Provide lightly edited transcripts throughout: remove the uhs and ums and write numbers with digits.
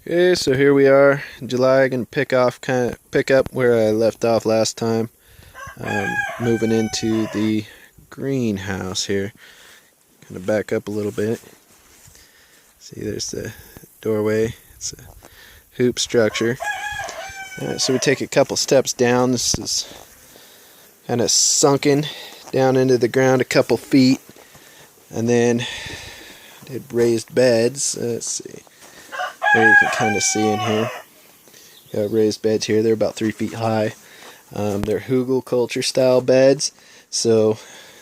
Okay, so here we are in July. Gonna pick up where I left off last time. Moving into the greenhouse here. Kind of back up a little bit. See, there's the doorway. It's a hoop structure. So we take a couple steps down. This is kind of sunken down into the ground a couple feet, and then did raised beds. Let's see. There you can kind of see in here. Got raised beds here. They're about 3 feet high. They're Hugelkulture style beds. So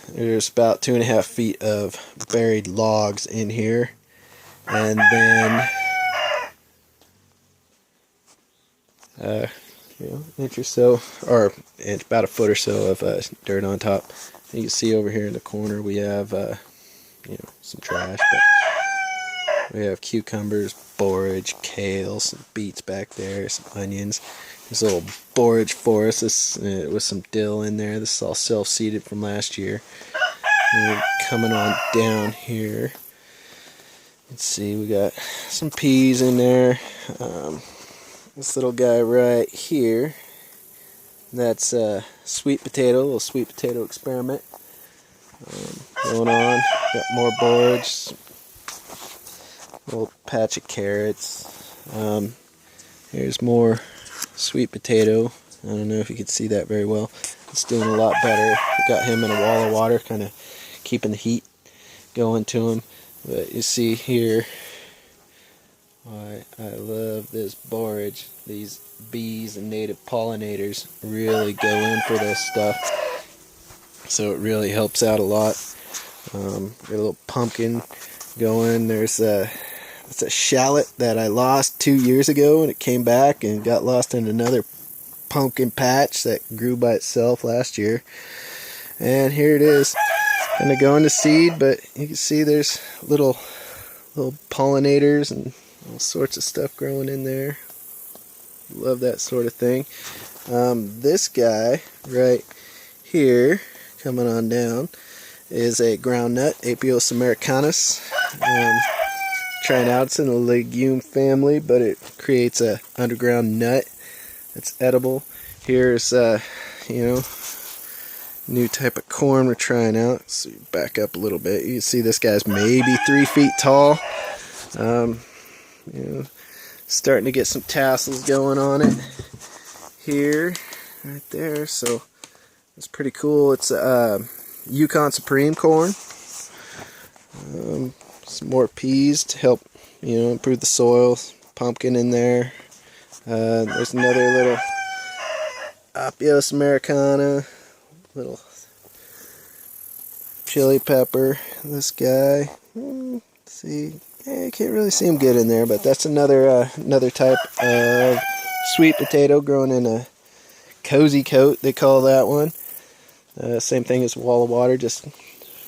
there's about 2.5 feet of buried logs in here. And then an inch or so, or about a foot or so of dirt on top. You can see over here in the corner we have some trash, but we have cucumbers, borage, kale, some beets back there, some onions. There's a little borage forest with some dill in there. This is all self-seeded from last year. And we're coming on down here. Let's see, we got some peas in there. This little guy right here, that's a sweet potato, a little sweet potato experiment going on. Got more borage. Little patch of carrots. Here's more sweet potato. I don't know if you can see that very well. It's doing a lot better. Got him in a wall of water, kind of keeping the heat going to him. But you see here, I love this borage. These bees and native pollinators really go in for this stuff. So it really helps out a lot. Got a little pumpkin going. It's a shallot that I lost 2 years ago, and it came back and got lost in another pumpkin patch that grew by itself last year. And here it is, kind of going to seed, but you can see there's little pollinators and all sorts of stuff growing in there. Love that sort of thing. This guy right here, coming on down, is a groundnut, Apios americanus. Trying out, it's in a legume family, but it creates a underground nut that's edible. Here's new type of corn we're trying out. So back up a little bit. You can see this guy's maybe 3 feet tall. Starting to get some tassels going on it here, right there. So it's pretty cool. It's Yukon Supreme corn. Some more peas to help, improve the soil. Pumpkin in there. There's another little Apios americana, little chili pepper. This guy, let's see, you can't really see him good in there, but that's another type of sweet potato growing in a cozy coat. They call that one. Same thing as a wall of water, just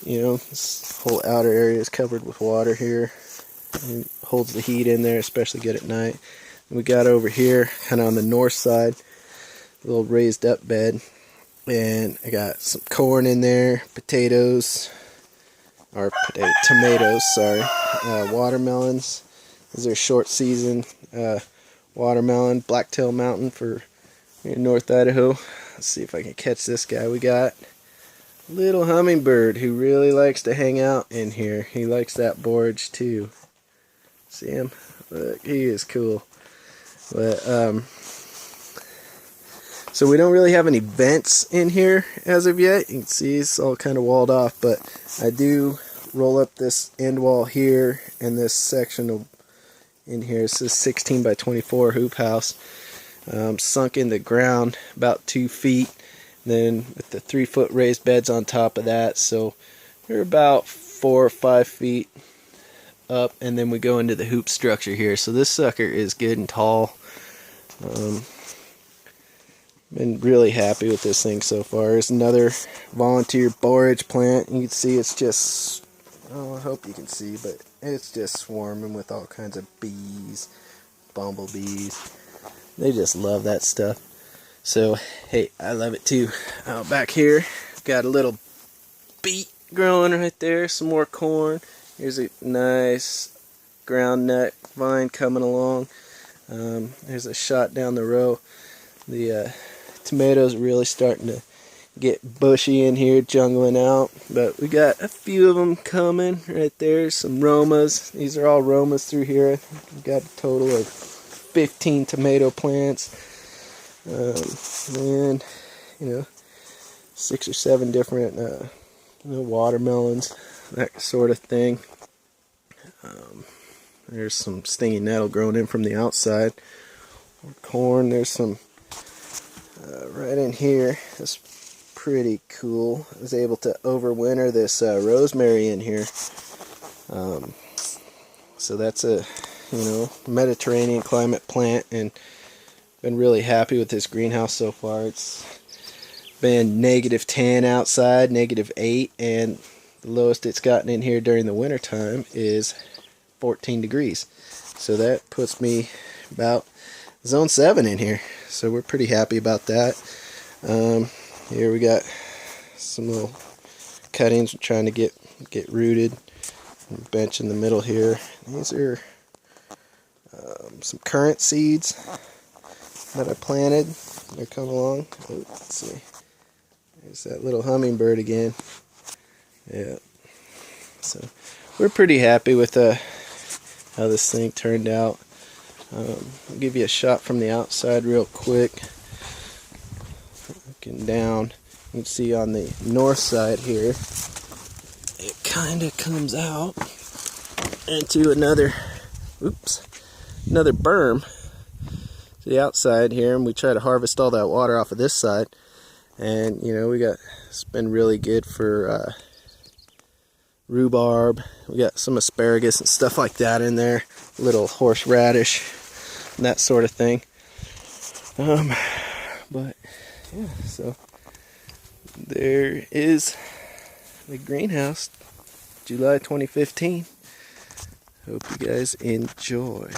this whole outer area is covered with water here. It holds the heat in there, especially good at night. And we got over here, kind of on the north side, a little raised up bed. And I got some corn in there, tomatoes, sorry. Watermelons. These are short season watermelon, Blacktail Mountain for North Idaho. Let's see if I can catch this guy. We got little hummingbird who really likes to hang out in here. He likes that borage too. See him? Look, he is cool. But so we don't really have any vents in here as of yet. You can see it's all kind of walled off, but I do roll up this end wall here and this section in here. This is 16 by 24 hoop house, sunk in the ground about 2 feet. Then with the 3-foot raised beds on top of that, so they're about 4 or 5 feet up, and then we go into the hoop structure here. So this sucker is good and tall. Been really happy with this thing so far. There's another volunteer borage plant. You can see it's just, I hope you can see, but it's just swarming with all kinds of bees, bumblebees. They just love that stuff. So, hey, I love it too. Out back here, got a little beet growing right there, some more corn. Here's a nice ground nut vine coming along. There's a shot down the row. The tomatoes are really starting to get bushy in here, jungling out, but we got a few of them coming right there. Some Romas. These are all Romas through here. We've got a total of 15 tomato plants, and 6 or 7 different watermelons, that sort of thing. There's some stinging nettle growing in from the outside. Corn. There's some right in here. That's pretty cool. I was able to overwinter this rosemary in here. So that's a Mediterranean climate plant, and been really happy with this greenhouse so far. It's been -10 outside, -8, and the lowest it's gotten in here during the winter time is 14 degrees. So that puts me about zone 7 in here. So we're pretty happy about that. Here we got some little cuttings we're trying to get rooted. Bench in the middle here. These are some currant seeds that I planted. They're coming along. Oh, let's see. There's that little hummingbird again. Yeah. So we're pretty happy with how this thing turned out. I'll give you a shot from the outside real quick. Looking down, you can see on the north side here, it kind of comes out into another berm to the outside here, and we try to harvest all that water off of this side. And it's been really good for rhubarb. We got some asparagus and stuff like that in there, little horseradish and that sort of thing. But yeah, so there is the greenhouse, July 2015. Hope you guys enjoy.